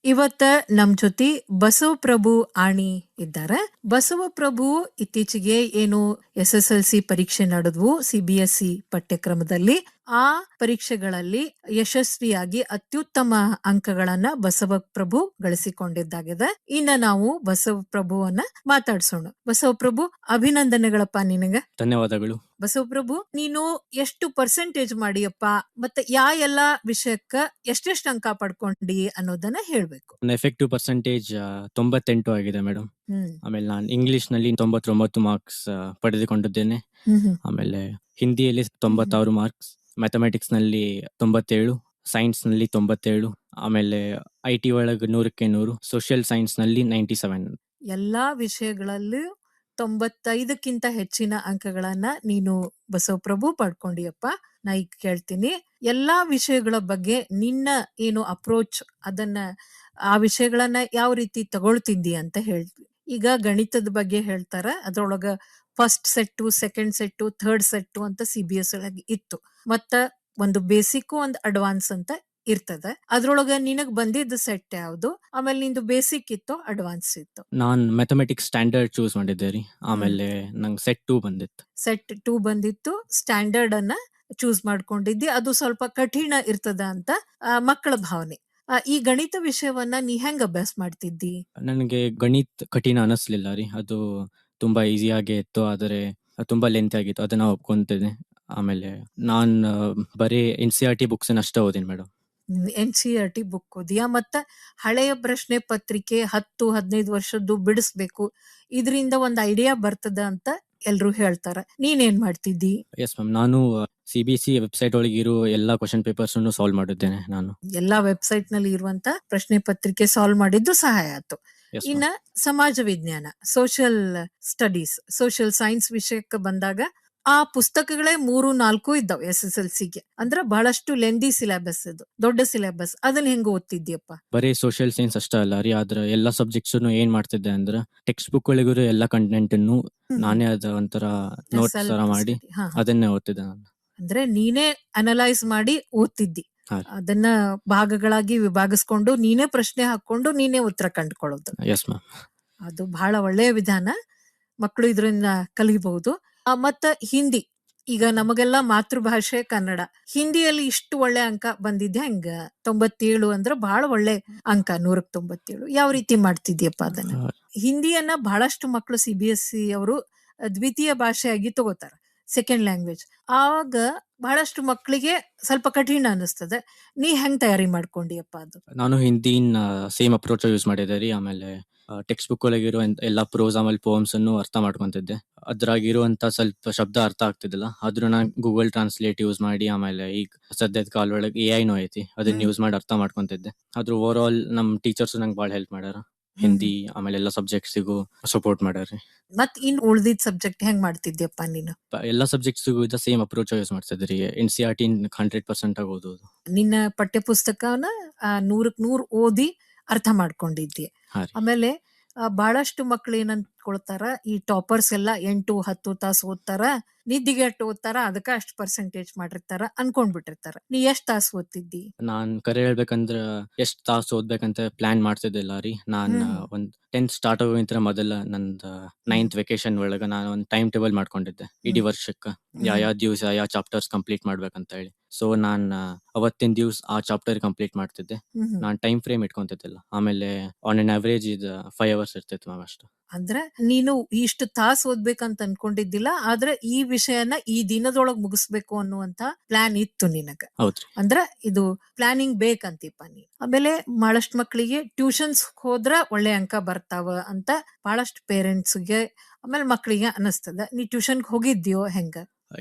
ಇವತ್ತ ನಮ್ ಜೊತೆ ಬಸವಪ್ರಭು ಆಣಿ ಇದ್ದಾರೆ. ಬಸವಪ್ರಭು ಇತ್ತೀಚೆಗೆ ಏನು SSLC ಪರೀಕ್ಷೆ ನಡೆದ್ವು CBSE ಪಠ್ಯಕ್ರಮದಲ್ಲಿ. ಆ ಪರೀಕ್ಷೆಗಳಲ್ಲಿ ಯಶಸ್ವಿಯಾಗಿ ಅತ್ಯುತ್ತಮ ಅಂಕಗಳನ್ನ ಬಸವಪ್ರಭು ಗಳಿಸಿಕೊಂಡಿದ್ದಾಗಿದೆ. ಇನ್ನ ನಾವು ಬಸವಪ್ರಭುವನ್ನ ಮಾತಾಡ್ಸೋಣ. ಬಸವಪ್ರಭು, ಅಭಿನಂದನೆಗಳಪ್ಪ ನಿನಗ. ಧನ್ಯವಾದಗಳು. ಬಸವಪ್ರಭು, ನೀನು ಎಷ್ಟು ಪರ್ಸೆಂಟೇಜ್ ಮಾಡಿಯಪ್ಪ, ಮತ್ತೆ ಎಲ್ಲಾ ವಿಷಯಕ್ಕ ಎಷ್ಟೆಷ್ಟು ಅಂಕ ಪಡ್ಕೊಂಡಿ ಅನ್ನೋದನ್ನ ಹೇಳ್ಬೇಕು. ನನ್ನ ಎಫೆಕ್ಟಿವ್ ಪರ್ಸೆಂಟೇಜ್ 98 ಆಗಿದೆ ಮೇಡಮ್. ಆಮೇಲೆ ನಾನು ಇಂಗ್ಲಿಷ್ ನಲ್ಲಿ 99 ಮಾರ್ಕ್ಸ್ ಪಡೆದುಕೊಂಡಿದ್ದೇನೆ. ಆಮೇಲೆ ಹಿಂದಿಯಲ್ಲಿ 96 ಮಾರ್ಕ್ಸ್, ಮ್ಯಾಥಮೆಟಿಕ್ಸ್ ನಲ್ಲಿ 97, ಸೈನ್ಸ್ ನಲ್ಲಿ 97, ಆಮೇಲೆ IT ಒಳಗೆ 100ಕ್ಕೆ 100, ಸೋಷಿಯಲ್ ಸೈನ್ಸ್ ನಲ್ಲಿ 97. ಎಲ್ಲಾ ವಿಷಯಗಳಲ್ಲೂ 95ಕ್ಕಿಂತ ಹೆಚ್ಚಿನ ಅಂಕಗಳನ್ನ ನೀನು ಬಸವಪ್ರಭು ಪಡ್ಕೊಂಡಿಯಪ್ಪ. ನಾ ಈಗ ಕೇಳ್ತೀನಿ, ಎಲ್ಲಾ ವಿಷಯಗಳ ಬಗ್ಗೆ ನಿನ್ನ ಏನು ಅಪ್ರೋಚ್, ಅದನ್ನ ಆ ವಿಷಯಗಳನ್ನ ಯಾವ ರೀತಿ ತಗೊಳ್ತಿದ್ದಿ ಅಂತ ಹೇಳ್ತಿ. ಈಗ ಗಣಿತದ ಬಗ್ಗೆ ಹೇಳ್ತಾರ, ಅದ್ರೊಳಗ first set, second set, third set ಅಂತ CBS ಒಳಗೆ ಇತ್ತು. ಮತ್ತ ಒಂದು ಬೇಸಿಕ್, ಒಂದು ಅಡ್ವಾನ್ಸ್ ಅಂತ ಇರ್ತದ. ಅದ್ರೊಳಗ ನಿನಗ್ ಬಂದಿದ್ದ ಸೆಟ್ ಯಾವ್ದು? ಆಮೇಲೆ ನಿಂದು ಬೇಸಿಕ್ ಇತ್ತು, ಅಡ್ವಾನ್ಸ್ ಇತ್ತು? ನಾನ್ ಮ್ಯಾಥಮೆಟಿಕ್ಸ್ ಸ್ಟ್ಯಾಂಡರ್ಡ್ ಚೂಸ್ ಮಾಡಿದ್ದೆ ರೀ. ಆಮೇಲೆ ನಂಗೆ ಸೆಟ್ 2 ಬಂದಿತ್ತು. ಸೆಟ್ 2 ಬಂದಿತ್ತು, ಸ್ಟ್ಯಾಂಡರ್ಡ್ ಅನ್ನ ಚೂಸ್ ಮಾಡ್ಕೊಂಡಿದ್ದಿ. ಅದು ಸ್ವಲ್ಪ ಕಠಿಣ ಇರ್ತದ ಅಂತ ಮಕ್ಕಳ ಭಾವನೆ. ಈ ಗಣಿತ ವಿಷಯವನ್ನ ನೀ ಹೆಂಗ್ ಅಭ್ಯಾಸ ಮಾಡ್ತಿದ್ದಿ? ನನಗೆ ಗಣಿತ ಕಠಿಣ ಅನಿಸ್ಲಿಲ್ಲ ರೀ. ಅದು ತುಂಬಾ ಈಸಿಯಾಗೇ ಇತ್ತು, ಆದರೆ ತುಂಬಾ ಲೆಂತ್ ಆಗಿತ್ತು, ಅದನ್ನ ಒಪ್ಕೊಂತಿದ್ದೆ. ಆಮೇಲೆ ನಾನ್ ಬರೀ NCERT ಬುಕ್ಸ್ ಅಷ್ಟೇ ಓದಿನಿ ಮೇಡಮ್. NCERT ಬುಕ್ ಓದಿಯಾ? ಮತ್ತ ಹಳೆಯ ಪ್ರಶ್ನೆ ಪತ್ರಿಕೆ 10-15 ವರ್ಷದ್ದು ಬಿಡಿಸ್ಬೇಕು, ಇದರಿಂದ ಒಂದ್ ಐಡಿಯಾ ಬರ್ತದ ಅಂತ ಎಲ್ರು ಹೇಳ್ತಾರ. ನೀನೇನ್ ಮಾಡ್ತಿದ್ದಿ? ಎಸ್ ಮ್ಯಾಮ್, ನಾನು CBSE ವೆಬ್ಸೈಟ್ ಒಳಗೆ ಇರೋ ಎಲ್ಲಾ ಕ್ವಶನ್ ಪೇಪರ್ಸ್ ಸಾಲ್ವ್ ಮಾಡಿದ್ದೇನೆ. ನಾನು ಎಲ್ಲಾ ವೆಬ್ಸೈಟ್ ನಲ್ಲಿ ಇರುವಂತ ಪ್ರಶ್ನೆ ಪತ್ರಿಕೆ ಸಾಲ್ವ್ ಮಾಡಿದ್ದು ಸಹಾಯ ಆಯ್ತು. Yes, ಇನ್ನ ಸಮಾಜ ವಿಜ್ಞಾನ, ಸೋಷಿಯಲ್ ಸ್ಟಡೀಸ್, ಸೋಷಿಯಲ್ ಸೈನ್ಸ್ ವಿಷಯಕ್ಕೆ ಬಂದಾಗ ಆ ಪುಸ್ತಕಗಳೇ 3-4 ಇದ್ದಾವೆ SSLCಗೆ. ಅಂದ್ರೆ ಬಹಳಷ್ಟು ಲೆಂದಿ ಸಿಲೆಬಸ್, ಅದು ದೊಡ್ಡ ಸಿಲೆಬಸ್. ಅದನ್ನ ಹೆಂಗ ಓದ್ತಿದ್ಯಪ್ಪ? ಬರೀ ಸೋಷಿಯಲ್ ಸೈನ್ಸ್ ಅಷ್ಟೇ ಅಲ್ಲ ರೀ, ಆದ್ರೆ ಎಲ್ಲಾ ಸಬ್ಜೆಕ್ಟ್ಸ್ ಏನ್ ಮಾಡ್ತಿದ್ದೆ ಅಂದ್ರೆ ಟೆಕ್ಸ್ಟ್ ಬುಕ್ ಒಳಗಿರೋ ಎಲ್ಲಾ ಕಂಟೆಂಟ್ ನಾನೇ ಅದ ಒಂಥರ ನೋಟ್ಸ್ ತರ ಮಾಡಿ ಅದನ್ನೇ ಓದ್ತಿದ್ದೆ ನಾನು. ಅಂದ್ರೆ ನೀನೇ ಅನಲೈಸ್ ಮಾಡಿ ಓದ್ತಿದ್ದಿ. ಹಾ. ಅದನ್ನ ಭಾಗಗಳಾಗಿ ವಿಭಾಗಿಸ್ಕೊಂಡು ನೀನೇ ಪ್ರಶ್ನೆ ಹಾಕೊಂಡು ನೀನೇ ಉತ್ತರ ಕಂಡುಕೊಳ್ಳೋದು. Yes ma'am. ಅದು ಬಹಳ ಒಳ್ಳೆಯ ವಿಧಾನ. ಮಕ್ಕಳು ಇದರಿಂದ ಕಲಿಬಹುದು. ಮತ್ತ ಹಿಂದಿ, ಈಗ ನಮಗೆಲ್ಲ ಮಾತೃಭಾಷೆ ಕನ್ನಡ. ಹಿಂದಿಯಲ್ಲಿ ಇಷ್ಟು ಒಳ್ಳೆ ಅಂಕ ಬಂದಿದ್ದೆ ಹೆಂಗ? 97 ಅಂದ್ರೆ ಬಹಳ ಒಳ್ಳೆ ಅಂಕ. 100ಕ್ಕೆ 97 ಯಾವ ರೀತಿ ಮಾಡ್ತಿದ್ಯಪ್ಪ ಅದನ್ನ? ಹಿಂದಿಯನ್ನ ಬಹಳಷ್ಟು ಮಕ್ಕಳು CBSE ಅವರು ದ್ವಿತೀಯ ಭಾಷೆಯಾಗಿ ತಗೋತಾರ, ಸೆಕೆಂಡ್ ಲ್ಯಾಂಗ್ವೇಜ್. ಆವಾಗ ಬಹಳಷ್ಟು ಮಕ್ಕಳಿಗೆ ಸ್ವಲ್ಪ ಕಠಿಣ ಅನಿಸ್ತದೆ. ನೀ ಹೆಂಗ್ ತಯಾರಿ ಮಾಡ್ಕೊಂಡಿಯಪ್ಪ ಅದು? ನಾನು ಹಿಂದಿನ ಸೇಮ್ ಅಪ್ರೋಚ್ ಯೂಸ್ ಮಾಡಿದ್ದೆ ರೀ. ಆಮೇಲೆ ಟೆಕ್ಸ್ಟ್ ಬುಕ್ ಒಳಗಿರೋ ಎಲ್ಲಾ ಪ್ರೋಸ್ ಆಮೇಲೆ ಪೋಮ್ಸ್ ಅನ್ನು ಅರ್ಥ ಮಾಡ್ಕೊಂತಿದ್ದೆ. ಅದ್ರಾಗಿರುವಂತ ಸ್ವಲ್ಪ ಶಬ್ದ ಅರ್ಥ ಆಗ್ತಿದ್ದಿಲ್ಲ, ಆದ್ರೂ ನಾನು ಗೂಗಲ್ ಟ್ರಾನ್ಸ್ಲೇಟ್ ಯೂಸ್ ಮಾಡಿ, ಆಮೇಲೆ ಈಗ ಸದ್ಯದ ಕಾಲ ಒಳಗೆ AI ಐತಿ, ಅದನ್ನ ಯೂಸ್ ಮಾಡಿ ಅರ್ಥ ಮಾಡ್ಕೊಂತಿದ್ದೆ. ಆದ್ರೂ ಓವರ್ ಆಲ್ ನಮ್ ಟೀಚರ್ಸ್ ನಂಗೆ ಭಾಳ ಹೆಲ್ಪ್ ಮಾಡ್ಯಾರ. ಹಿಂದಿ ಆಮೇಲೆ ಎಲ್ಲಾ ಸಬ್ಜೆಕ್ಟ್ಸಿಗೂ ಸಪೋರ್ಟ್ ಮಾಡ್ಯಾರ್ರಿ. ಮತ್ ಇನ್ ಉಳ್ದಿದ್ ಸಬ್ಜೆಕ್ಟ್ ಹೆಂಗ್ ಮಾಡ್ತಿದ್ಯಪ್ಪ ನೀನು? ಎಲ್ಲಾ ಸಬ್ಜೆಕ್ಟ್ಸಿಗೂ ಇದ ಸೇಮ್ ಅಪ್ರೋಚ್ ಯೂಸ್ ಮಾಡ್ತಿದ್ರಿ. NCERT 100% ಆಗಿ ಓದೋದು. ನಿನ್ನ ಪಠ್ಯ ಪುಸ್ತಕವನ್ನ 100ಕ್ಕೆ 100 ಓದಿ ಅರ್ಥ ಮಾಡ್ಕೊಂಡಿದ್ದಿ. ಆಮೇಲೆ ಬಹಳಷ್ಟು ಮಕ್ಳು ಏನಂದ್ಕೊಳ್ತಾರ, ಈ ಟಾಪರ್ಸ್ ಎಲ್ಲ 8-10 ತಾಸು ಓದ್ತಾರ, ನಿದ್ದಿಗೆಟ್ಟು ಓದ್ತಾರ, ಅದಕ್ಕ ಅಷ್ಟು ಪರ್ಸೆಂಟೇಜ್ ಮಾಡಿರ್ತಾರ ಅನ್ಕೊಂಡ್ಬಿಟ್ಟಿರ್ತಾರ. ನೀ ಎಷ್ಟ್ ತಾಸು ಓದ್ತಿದ್ದಿ? ನಾನ್ ಕರೆ ಹೇಳ್ಬೇಕಂದ್ರ ಎಷ್ಟ್ ತಾಸು ಓದ್ಬೇಕಂತ ಪ್ಲಾನ್ ಮಾಡ್ತಿದ್ದಿಲ್ಲ ರೀ. ನಾನ್ ಒಂದ್ 10th ಸ್ಟಾರ್ಟ್ ಆಗೋಂತ್ರ ಮೊದಲ ನಂದ್ 9th ವೆಕೇಶನ್ ಒಳಗ ನಾನು ಒಂದ್ ಟೈಮ್ ಟೇಬಲ್ ಮಾಡ್ಕೊಂಡಿದ್ದೆ, ಇಡೀ ವರ್ಷಕ್ಕ ಯಾವ ದಿವಸ ಯಾವ ಚಾಪ್ಟರ್ಸ್ ಕಂಪ್ಲೀಟ್ ಮಾಡ್ಬೇಕಂತ ಹೇಳಿ. ಸೊ ನಾನ್ ಅವತ್ತಿನ ದಿವ್ಸ ಆ ಚಾಪ್ಟರ್ ಕಂಪ್ಲೀಟ್ ಮಾಡ್ತಿದ್ದೆ. ನಾನ್ ಟೈಮ್ ಫ್ರೇಮ್ ಇಟ್ಕೊಂತಿದ್ದಿಲ್ಲ. ಆಮೇಲೆ ಆನ್ ಅನ್ ಅವರೇಜ್ 5 hours ಇರ್ತಿತ್ತು ಮ್ಯಾಮ್ ಅಷ್ಟು. ಅಂದ್ರೆ ನೀನು ಇಷ್ಟು ತಾಸು ಓದ್ಬೇಕಂತ ಅನ್ಕೊಂಡಿದ್ದಿಲ್ಲ, ಆದ್ರೆ ಈ ವಿಷಯನ ಈ ದಿನದೊಳಗ್ ಮುಗಿಸ್ಬೇಕು ಅನ್ನುವಂತ ಪ್ಲಾನ್ ಇತ್ತು ನಿನಗ. ಹೌದ್ರಿ. ಅಂದ್ರ ಇದು ಪ್ಲಾನಿಂಗ್ ಬೇಕಂತೀಪ ನೀ. ಆಮೇಲೆ ಬಹಳಷ್ಟು ಮಕ್ಳಿಗೆ ಟ್ಯೂಷನ್ಸ್ ಹೋದ್ರ ಒಳ್ಳೆ ಅಂಕ ಬರ್ತಾವ ಅಂತ ಬಹಳಷ್ಟು ಪೇರೆಂಟ್ಸ್ಗೆ ಆಮೇಲೆ ಮಕ್ಳಿಗೆ ಅನಿಸ್ತದ. ನೀ ಟ್ಯೂಷನ್ ಹೋಗಿದ್ಯೋ ಹೆಂಗ?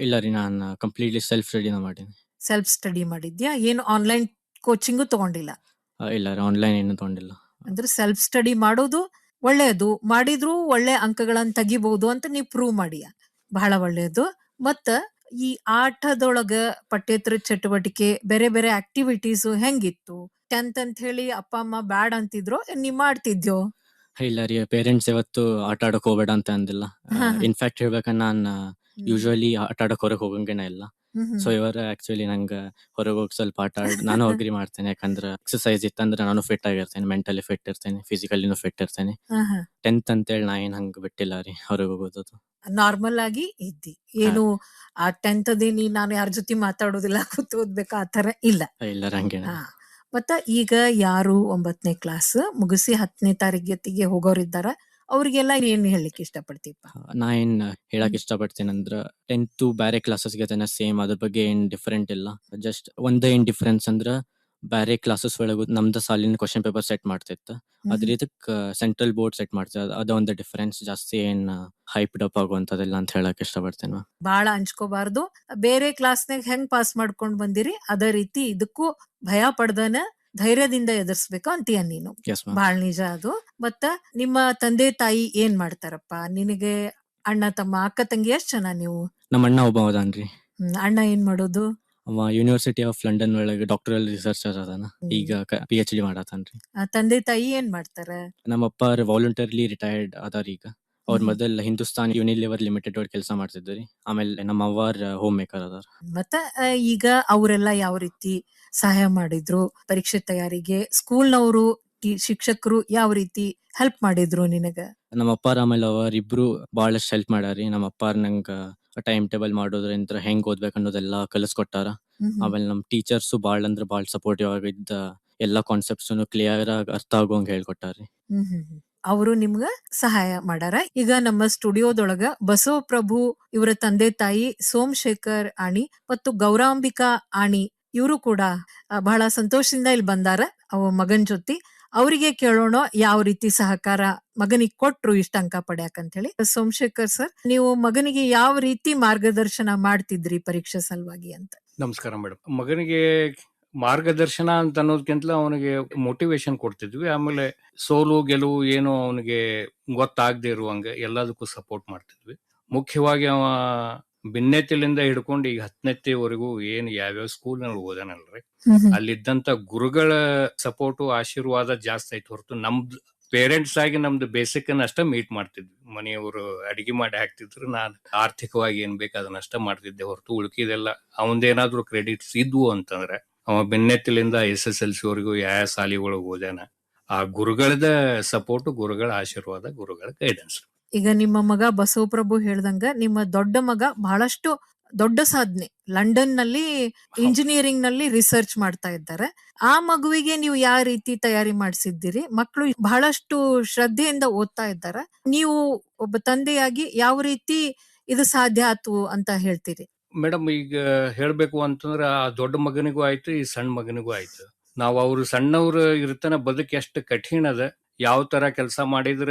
ಇಲ್ಲ ರೀ, ನಾನ್ ಕಂಪ್ಲೀಟ್ಲಿ ಸೆಲ್ಫ್ ಸ್ಟಡಿನ ಮಾಡೀನಿ. ಸೆಲ್ಫ್ ಸ್ಟಡಿ ಮಾಡಿದ್ಯಾ? ಏನು ಆನ್ಲೈನ್ ಕೋಚಿಂಗು ತಗೊಂಡಿಲ್ಲ? ಇಲ್ಲ ರೀ, ಆನ್ಲೈನ್ ಏನು ತಗೊಂಡಿಲ್ಲ. ಅಂದ್ರೆ ಸೆಲ್ಫ್ ಸ್ಟಡಿ ಮಾಡೋದು ಒಳ್ಳೆಯದು, ಮಾಡಿದ್ರು ಒಳ್ಳೆ ಅಂಕಗಳನ್ನ ತೆಗಿಬಹುದು ಅಂತ ನೀ ಪ್ರೂವ್ ಮಾಡಿಯ, ಬಹಳ ಒಳ್ಳೆಯದು. ಮತ್ತ ಈ ಆಟದೊಳಗ ಪಠ್ಯೇತರ ಚಟುವಟಿಕೆ, ಬೇರೆ ಬೇರೆ ಆಕ್ಟಿವಿಟೀಸ್ ಹೆಂಗಿತ್ತು? 10th ಅಂತ ಹೇಳಿ ಅಪ್ಪ ಅಮ್ಮ ಬ್ಯಾಡ್ ಅಂತಿದ್ರು, ನೀ ಮಾಡ್ತಿದ್ಯೋ? ಇಲ್ಲ ರೀ, ಪೇರೆಂಟ್ಸ್ ಯಾವತ್ತು ಆಟ ಆಡಕ್ ಹೋಗ್ಬೇಡ ಅಂತ ಅಂದಿಲ್ಲ. ಇನ್ಫ್ಯಾಕ್ಟ್ ಹೇಳ್ಬೇಕಂದ್ರೆ ನಾನ್ ಯೂಶುವಲಿ ಆಟ ಆಡಕ್ ಹೊರಗೆ ಹೋಗಂಗೇನ ಇಲ್ಲ. ಸೊ ಇವರು ಆಕ್ಚುಲಿ ನಂಗೆ ಹೊರಗೆ ಹೋಗಿ ಸ್ವಲ್ಪ ಆಟ ಆಡಿ ನಾನು ಅಗ್ರಿ ಮಾಡ್ತೇನೆ. ಯಾಕಂದ್ರೆ ಎಕ್ಸಸೈಸ್ ಇತ್ತಂದ್ರೆ ನಾನು ಫಿಟ್ ಆಗಿರ್ತೇನೆ, ಮೆಂಟಲಿ ಫಿಟ್ ಇರ್ತೇನೆ, ಫಿಸಿಕಲಿನೂ ಫಿಟ್ ಇರ್ತೇನೆ. 10th ಅಂತೇಳಿ ನಾ ಏನ್ ಹಂಗ ಬಿಟ್ಟಿಲ್ಲ ರೀ ಹೊರಗೆ ಹೋಗೋದು. ನಾರ್ಮಲ್ ಆಗಿ ಇದ್ದಿ ಏನು ಆ 10th ನಾನು ಯಾರ ಜೊತೆ ಮಾತಾಡೋದಿಲ್ಲ, ಕೂತು ಓದ್ಬೇಕಾ ಆತರ ಇಲ್ಲ. ಇಲ್ಲ ಹಂಗೇನ. ಹಾ ಮತ್ತ ಈಗ ಯಾರು 9ನೇ ಕ್ಲಾಸ್ ಮುಗಿಸಿ 10ನೇ ತರಗತಿಗೆ ಹೋಗೋರಿದ್ದಾರ ಅವ್ರಿಗೆಲ್ಲ ಏನ್ ಹೇಳಲಿಕ್ಕೆ ಇಷ್ಟಪಡ್ತೀಪ? ನಾ ಏನ್ ಹೇಳಕ್ ಇಷ್ಟಪಡ್ತೀನಿ ಅಂದ್ರ 10th ಬ್ಯಾರೆ ಕ್ಲಾಸಸ್ಗೆ ಸೇಮ್, ಅದ್ರ ಬಗ್ಗೆ ಏನ್ ಡಿಫರೆಂಟ್ ಇಲ್ಲ. ಜಸ್ಟ್ ಒಂದೇ ಏನ್ ಡಿಫರೆನ್ಸ್ ಅಂದ್ರ ಬ್ಯಾರೆ ಕ್ಲಾಸಸ್ ಒಳಗು ನಮ್ದ ಸಾಲಿನ ಕ್ವಶನ್ ಪೇಪರ್ ಸೆಟ್ ಮಾಡ್ತಿತ್ತು, ಅದ್ರ ಇದಕ್ ಸೆಂಟ್ರಲ್ ಬೋರ್ಡ್ ಸೆಟ್ ಮಾಡ್ತಿದ್ದ. ಅದ ಒಂದು ಡಿಫರೆನ್ಸ್, ಜಾಸ್ತಿ ಏನ್ ಹೈಪ್ಡ್ ಅಪ್ ಆಗುವಂತದಿಲ್ಲ ಅಂತ ಹೇಳಕ್ ಇಷ್ಟಪಡ್ತೇನೆ. ಬಾಳ ಹಂಚ್ಕೋಬಾರ್ದು. ಬೇರೆ ಕ್ಲಾಸ್ನಾಗ ಹೆಂಗ್ ಪಾಸ್ ಮಾಡ್ಕೊಂಡ್ ಬಂದಿರಿ ಅದೇ ರೀತಿ ಇದಕ್ಕೂ ಭಯ ಪಡ್ದನ ಧೈರ್ಯದಿಂದ ಎದುರಿಸ್ಬೇಕು ಅಂತೀಯ ನೀನು. Yes, ma'am. ಬಾಳ್ ನಿಜ ಅದು. ಮತ್ತ ನಿಮ್ಮ ತಂದೆ ತಾಯಿ ಏನ್ ಮಾಡ್ತಾರಪ್ಪ? ನಿನಗೆ ಅಣ್ಣ ತಮ್ಮ ಅಕ್ಕ ತಂಗಿ ಎಷ್ಟ್ ಜನ ನೀವು? ನಮ್ಮ ಅಣ್ಣ ಒಬ್ಬ ಅದಾನ್ರಿ. ಅಣ್ಣ ಏನ್ ಮಾಡೋದು? ಅವ ಯೂನಿವರ್ಸಿಟಿ ಆಫ್ ಲಂಡನ್ ಒಳಗೆ ಡಾಕ್ಟರಲ್ ರಿಸರ್ಚರ್ ಅದಾನ. ಈಗ PhD ಮಾಡತಾನ್ರಿ. ತಂದೆ ತಾಯಿ ಏನ್ ಮಾಡ್ತಾರ? ನಮ್ಮಪ್ಪ ವಾಲಂಟರಿಲಿ ರಿಟೈರ್ಡ್ ಅದಾರ ಈಗ. ಅವ್ರ ಮೊದಲ್ ಹಿಂದೂಸ್ತಾನ್ ಯೂನಿಲಿವರ್ ಲಿಮಿಟೆಡ್ ಒಳಗೆ ಕೆಲಸ ಮಾಡ್ತಿದ್ರಿ. ಆಮೇಲೆ ನಮ್ಮ ಅವ್ವಾರ್ ಹೋಮ್ ಮೇಕರ್ ಅದಾರ. ಮತ್ತ ಈಗ ಅವರೆಲ್ಲ ಯಾವ ರೀತಿ ಸಹಾಯ ಮಾಡಿದ್ರು ಪರೀಕ್ಷೆ ತಯಾರಿಗೆ? ಸ್ಕೂಲ್ನವರು ಶಿಕ್ಷಕರು ಯಾವ ರೀತಿ ಹೆಲ್ಪ್ ಮಾಡಿದ್ರು ನಿನಗ? ನಮ್ಮ ಅಪ್ಪಾರ ಆಮೇಲೆ ಅವರಿಬ್ರು ಬಹಳಷ್ಟು ಹೆಲ್ಪ್ ಮಾಡ್ಯಾರಿ. ನಮ್ಮ ಅಪ್ಪಾರ್ ನಂಗ ಟೈಮ್ ಟೇಬಲ್ ಮಾಡೋದ್ರಿಂದ ಹೆಂಗ್ ಓದ್ಬೇಕು ಅನ್ನೋದೆಲ್ಲ ಕಲಿಸ್ಕೊಟ್ಟಾರ. ಆಮೇಲೆ ನಮ್ ಟೀಚರ್ಸು ಬಾಳ್ ಅಂದ್ರ ಬಾಳ್ ಸಪೋರ್ಟಿವ್ ಆಗಿದ್ದ, ಎಲ್ಲಾ ಕಾನ್ಸೆಪ್ಟ್ಸ್ ಕ್ಲಿಯರ್ ಆಗಿ ಅರ್ಥ ಆಗೋಂಗ್ ಹೇಳ್ಕೊಟ್ಟಾರಿ. ಅವರು ನಿಮ್ಗ ಸಹಾಯ ಮಾಡಾರ. ಈಗ ನಮ್ಮ ಸ್ಟುಡಿಯೋದೊಳಗ ಬಸವಪ್ರಭು ಇವರ ತಂದೆ ತಾಯಿ ಸೋಮಶೇಖರ್ ಆಣಿ ಮತ್ತು ಗೌರಾಂಬಿಕಾ ಆಣಿ ಇವರು ಕೂಡ ಬಹಳ ಸಂತೋಷದಿಂದ ಇಲ್ಲಿ ಬಂದಾರ ಅವ ಮಗನ್ ಜೊತೆ. ಅವರಿಗೆ ಕೇಳೋಣ ಯಾವ ರೀತಿ ಸಹಕಾರ ಮಗನಿಗೆ ಕೊಟ್ರು ಇಷ್ಟ ಅಂಕ ಪಡ್ಯಾಕಂತ ಹೇಳಿ. ಸೋಮಶೇಖರ್ ಸರ್, ನೀವು ಮಗನಿಗೆ ಯಾವ ರೀತಿ ಮಾರ್ಗದರ್ಶನ ಮಾಡ್ತಿದ್ರಿ ಪರೀಕ್ಷೆ ಸಲುವಾಗಿ ಅಂತ? ನಮಸ್ಕಾರ ಮೇಡಮ್. ಮಗನಿಗೆ ಮಾರ್ಗದರ್ಶನ ಅಂತ ಅನ್ನೋದಕ್ಕಿಂತ ಅವನಿಗೆ ಮೋಟಿವೇಶನ್ ಕೊಡ್ತಿದ್ವಿ. ಆಮೇಲೆ ಸೋಲು ಗೆಲುವು ಏನು ಅವನಿಗೆ ಗೊತ್ತಾಗದೆ ಇರುವಂಗೆ ಎಲ್ಲದಕ್ಕೂ ಸಪೋರ್ಟ್ ಮಾಡ್ತಿದ್ವಿ. ಮುಖ್ಯವಾಗಿ ಅವ ಬಿನ್ನೆತ್ತಿಲಿಂದ ಹಿಡ್ಕೊಂಡು ಈಗ 10ನೇವರೆಗೂ ಏನು ಯಾವ್ಯಾವ ಸ್ಕೂಲ್ ನಲ್ಲಿ ಓದಾನಲ್ರಿ, ಅಲ್ಲಿದ್ದಂತ ಗುರುಗಳ ಸಪೋರ್ಟು ಆಶೀರ್ವಾದ ಜಾಸ್ತಿ ಆಯ್ತು ಹೊರತು ನಮ್ದು ಪೇರೆಂಟ್ಸ್ ಆಗಿ ನಮ್ದು ಬೇಸಿಕ್ ಅನ್ನ ಅಷ್ಟ ಮೀಟ್ ಮಾಡ್ತಿದ್ವಿ. ಮನೆಯವರು ಅಡಿಗೆ ಮಾಡಿ ಹಾಕ್ತಿದ್ರು, ನಾನು ಆರ್ಥಿಕವಾಗಿ ಏನ್ ಬೇಕು ಅದನ್ನ ಅಷ್ಟ ಮಾಡ್ತಿದ್ದೆ ಹೊರತು ಉಳ್ಕಿದೆಲ್ಲ ಅವಂದೇನಾದ್ರೂ ಕ್ರೆಡಿಟ್ಸ್ ಇದ್ವು ಅಂತಂದ್ರೆ ಅವ ಬೆನ್ನೆತ್ತಲಿಂದ SSLC ವರೆಗೂ ಯಾವ ಶಾಲೆಗಳಿಗೆ ಓದ್ಯಾನ. ಆ ಗುರುಗಳದ ಸಪೋರ್ಟ್, ಗುರುಗಳ ಆಶೀರ್ವಾದ, ಗುರುಗಳ ಗೈಡೆನ್ಸ್. ಈಗ ನಿಮ್ಮ ಮಗ ಬಸವಪ್ರಭು ಹೇಳ್ದಂಗ ನಿಮ್ಮ ದೊಡ್ಡ ಮಗ ಬಹಳಷ್ಟು ದೊಡ್ಡ ಸಾಧನೆ, ಲಂಡನ್ ನಲ್ಲಿ ಇಂಜಿನಿಯರಿಂಗ್ ನಲ್ಲಿ ರಿಸರ್ಚ್ ಮಾಡ್ತಾ ಇದ್ದಾರೆ. ಆ ಮಗುವಿಗೆ ನೀವು ಯಾವ ರೀತಿ ತಯಾರಿ ಮಾಡಿಸಿದ್ದೀರಿ? ಮಕ್ಕಳು ಬಹಳಷ್ಟು ಶ್ರದ್ಧೆಯಿಂದ ಓದ್ತಾ ಇದ್ದಾರೆ. ನೀವು ಒಬ್ಬ ತಂದೆಯಾಗಿ ಯಾವ ರೀತಿ ಇದು ಸಾಧ್ಯ ಆತು ಅಂತ ಹೇಳ್ತೀರಿ? ಮೇಡಮ್, ಈಗ ಹೇಳ್ಬೇಕು ಅಂತಂದ್ರ ಆ ದೊಡ್ಡ ಮಗನಿಗೂ ಆಯ್ತು, ಈ ಸಣ್ಣ ಮಗನಿಗೂ ಆಯ್ತು. ನಾವು ಅವ್ರು ಸಣ್ಣವ್ರು ಇರ್ತಾನ ಬದುಕು ಎಷ್ಟು ಕಠಿಣ ಅದ, ಯಾವ ತರ ಕೆಲಸ ಮಾಡಿದ್ರ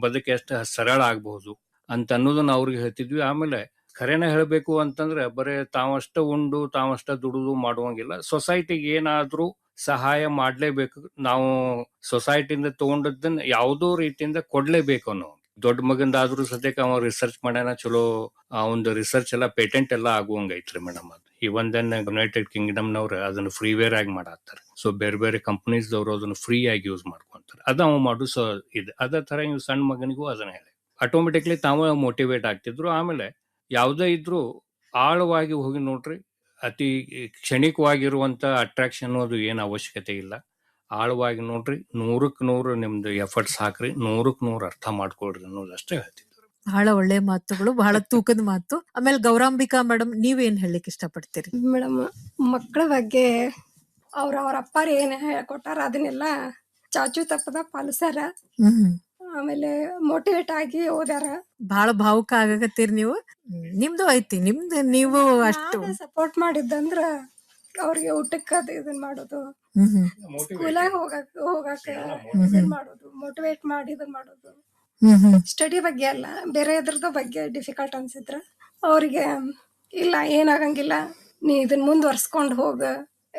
ಬದುಕು ಎಷ್ಟು ಸರಳ ಆಗ್ಬಹುದು ಅಂತ ಅನ್ನೋದನ್ನ ಅವ್ರಿಗೆ ಹೇಳ್ತಿದ್ವಿ. ಆಮೇಲೆ ಖರೇನ ಹೇಳ್ಬೇಕು ಅಂತಂದ್ರೆ ಬರೇ ತಾವಷ್ಟ ಉಂಡು ತಾವಷ್ಟ ದುಡಿದು ಮಾಡುವಂಗಿಲ್ಲ. ಸೊಸೈಟಿಗೆ ಏನಾದ್ರೂ ಸಹಾಯ ಮಾಡ್ಲೇಬೇಕು. ನಾವು ಸೊಸೈಟಿಯಿಂದ ತಗೊಂಡದನ್ನ ಯಾವುದೋ ರೀತಿಯಿಂದ ಕೊಡ್ಲೇಬೇಕು ಅನ್ನೋ. ದೊಡ್ಡ ಮಗಂದಾದ್ರೂ ಸದ್ಯಕ್ಕೆ ಅವ ರಿಸರ್ಚ್ ಮಾಡ್ಯಾನ, ಚಲೋ ಒಂದು ರಿಸರ್ಚ್ ಎಲ್ಲ ಪೇಟೆಂಟ್ ಎಲ್ಲ ಆಗುವಂಗ ಐತ್ರಿ ಮೇಡಮ್. ಅದು ಇವನ್ ಯುನೈಟೆಡ್ ಕಿಂಗ್ಡಮ್ನವ್ರು ಅದನ್ನ ಫ್ರೀವೇರ್ ಆಗಿ ಮಾಡಾಕ್ತಾರೆ. ಸೊ ಬೇರೆ ಬೇರೆ ಕಂಪನೀಸ್ ದವರು ಅದನ್ನ ಫ್ರೀ ಆಗಿ ಯೂಸ್ ಮಾಡ್ಕೊಂತಾರೆ. ಅದ ಅವ ಮಾಡು. ಸೊ ಇದು ಅದೇ ತರ ಇವ್ ಸಣ್ಣ ಮಗನಿಗೂ ಅದನ್ನ ಹೇಳಿ ಆಟೋಮೆಟಿಕ್ಲಿ ತಾವ ಮೋಟಿವೇಟ್ ಆಗ್ತಿದ್ರು. ಆಮೇಲೆ ಯಾವುದೇ ಇದ್ರೂ ಆಳವಾಗಿ ಹೋಗಿ ನೋಡ್ರಿ, ಅತಿ ಕ್ಷಣಿಕವಾಗಿರುವಂತ ಅಟ್ರಾಕ್ಷನ್ ಅದು ಏನು ಅವಶ್ಯಕತೆ ಇಲ್ಲ. ಆಳವಾಗಿ ನೋಡ್ರಿ, 100% ನಿಮ್ದು ಎಫರ್ಟ್ಸ್ ಹಾಕ್ರಿ, 100% ಅರ್ಥ ಮಾಡ್ಕೊಳ್ರಿ ಅನ್ನೋದಷ್ಟೇ ಹೇಳ್ತಿದ್ರು. ಬಹಳ ಒಳ್ಳೆ ಮಾತುಗಳು, ಬಹಳ ತೂಕದ ಮಾತು. ಆಮೇಲೆ ಗೌರಾಂಬಿಕಾ ಮೇಡಮ್, ನೀವೇನ್ ಹೇಳಲಿಕ್ಕೆ ಇಷ್ಟಪಡ್ತೀರಿ? ಮೇಡಮ್, ಮಕ್ಕಳ ಬಗ್ಗೆ ಅವ್ರ ಅಪ್ಪಾರ ಏನ್ ಹೇಳ್ಕೊಟ್ಟಾರ ಅದನ್ನೆಲ್ಲ ಚಾಚು ತಪ್ಪದ ಪಾಲಿಸ್ಯಾರ. ಆಮೇಲೆ ಮೋಟಿವೇಟ್ ಆಗಿ ಓದ್ಯಾರ. ಬಹಳ ಭಾವುಕ ಆಗಕತ್ತೀರಿ ನೀವು. ನಿಮ್ದು ಐತಿ, ನಿಮ್ದು ನೀವು ಅಷ್ಟು ಸಪೋರ್ಟ್ ಮಾಡಿದ್ದಂದ್ರ ಅವ್ರಿಗೆ ಊಟಕ್ಕೆ ಇದನ್ ಮಾಡೋದು, ಸ್ಕೂಲಾಗ ಹೋಗಾಕ ಇದನ್ ಮಾಡೋದು, ಮೋಟಿವೇಟ್ ಮಾಡಿ ಇದನ್ ಮಾಡೋದು. ಸ್ಟಡಿ ಬಗ್ಗೆ ಅಲ್ಲ, ಬೇರೆ ಇದ್ರದ ಬಗ್ಗೆ ಡಿಫಿಕಲ್ಟ್ ಅನ್ಸಿದ್ರ ಅವ್ರಿಗೆ ಇಲ್ಲ ಏನಾಗಂಗಿಲ್ಲ, ನೀ ಇದನ್ ಮುಂದುವರ್ಸ್ಕೊಂಡ್ ಹೋಗ,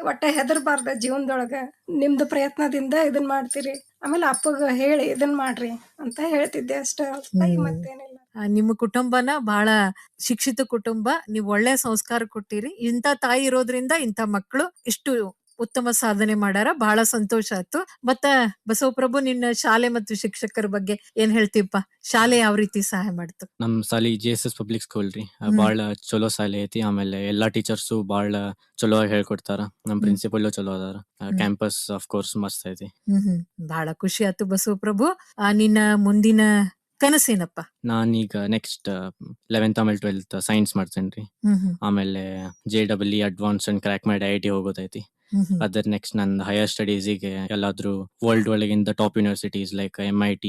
ಒಟ್ಟ ಹೆದರ್ಬಾರ್ದ ಜೀವನದೊಳಗ, ನಿಮ್ದು ಪ್ರಯತ್ನದಿಂದ ಇದನ್ ಮಾಡ್ತೀರಿ, ಆಮೇಲೆ ಅಪ್ಪಗ ಹೇಳಿ ಇದನ್ ಮಾಡ್ರಿ ಅಂತ ಹೇಳ್ತಿದ್ದೆ ಅಷ್ಟ. ಮತ್ತೇನಿಲ್ಲ. ನಿಮ್ಮ ಕುಟುಂಬನ ಬಹಳ ಶಿಕ್ಷಿತ ಕುಟುಂಬ, ನೀವು ಒಳ್ಳೆ ಸಂಸ್ಕಾರ ಕೊಟ್ಟಿರಿ. ಇಂಥ ತಾಯಿ ಇರೋದ್ರಿಂದ ಇಂಥ ಮಕ್ಕಳು ಇಷ್ಟು ಉತ್ತಮ ಸಾಧನೆ ಮಾಡ್ಯಾರ. ಬಹಳ ಸಂತೋಷ ಆಯ್ತು. ಮತ್ತ ಬಸವಪ್ರಭು, ನಿನ್ನ ಶಾಲೆ ಮತ್ತು ಶಿಕ್ಷಕರ ಬಗ್ಗೆ ಏನ್ ಹೇಳ್ತೀಪ್ಪ? ಶಾಲೆ ಯಾವ ರೀತಿ ಸಹಾಯ ಮಾಡ್ತು? ನಮ್ ಸಾಲಿ JSS ಪಬ್ಲಿಕ್ ಸ್ಕೂಲ್ ರೀ. ಹ್ಮ್. ಬಾಳ ಚಲೋ ಶಾಲೆ ಐತಿ. ಆಮೇಲೆ ಎಲ್ಲಾ ಟೀಚರ್ಸು ಬಾಳ ಚಲೋ ಆಗಿ ಹೇಳ್ಕೊಡ್ತಾರ. ನಮ್ ಪ್ರಿನ್ಸಿಪಲ್ ಚಲೋ ಅದಾರ. ಕ್ಯಾಂಪಸ್ ಆಫ್ ಕೋರ್ಸ್ ಮಸ್ತ್ ಐತಿ. ಬಹಳ ಖುಷಿ ಆಯ್ತು ಬಸವಪ್ರಭು. ನಿನ್ನ ಮುಂದಿನ ಕನಸೇನಪ್ಪ? ನಾನೀಗ ನೆಕ್ಸ್ಟ್ 11th ಆಮೇಲೆ 12th ಸೈನ್ಸ್ ಮಾಡ್ತೇನ್ರಿ. ಆಮೇಲೆ JEE ಅಡ್ವಾನ್ಸ್ ಅಂಡ್ ಕ್ರ್ಯಾಕ್ ಮಾಡಿ IIT ಹೋಗೋದೈತಿ. ಅದರ ನೆಕ್ಸ್ಟ್ ನಂದು ಹೈಯರ್ ಸ್ಟಡೀಸಿಗೆ ಎಲ್ಲಾದ್ರೂ ವರ್ಲ್ಡ್ ಒಳಗಿಂದ top universities like MIT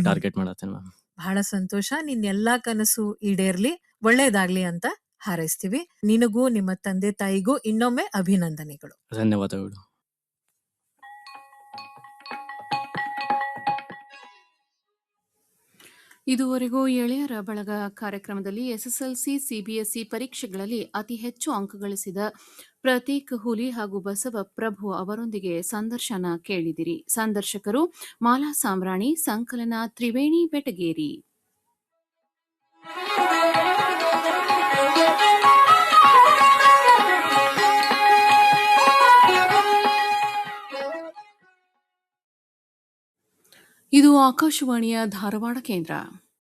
target ಮಾಡತ್ತೇನೆ ಮ್ಯಾಮ್. ಬಹಳ ಸಂತೋಷ. ನಿನ್ ಎಲ್ಲಾ ಕನಸು ಈಡೇರ್ಲಿ, ಒಳ್ಳೇದಾಗ್ಲಿ ಅಂತ ಹಾರೈಸ್ತೀವಿ. ನಿನಗೂ ನಿಮ್ಮ ತಂದೆ ತಾಯಿಗೂ ಇನ್ನೊಮ್ಮೆ ಅಭಿನಂದನೆಗಳು. ಧನ್ಯವಾದಗಳು. ಇದುವರೆಗೂ ಎಳೆಯರ ಬಳಗ ಕಾರ್ಯಕ್ರಮದಲ್ಲಿ SSLC CBSE ಪರೀಕ್ಷೆಗಳಲ್ಲಿ ಅತಿ ಹೆಚ್ಚು ಅಂಕ ಗಳಿಸಿದ ಪ್ರತೀಕ್ ಹುಲಿ ಹಾಗೂ ಬಸವಪ್ರಭು ಅವರೊಂದಿಗೆ ಸಂದರ್ಶನ ಕೇಳಿದಿರಿ. ಸಂದರ್ಶಕರು ಮಾಲಾ ಸಾಮ್ರಾಣಿ, ಸಂಕಲನ ತ್ರಿವೇಣಿ ಬೆಟಗೇರಿ. ಇದು ಆಕಾಶವಾಣಿಯ ಧಾರವಾಡ ಕೇಂದ್ರ.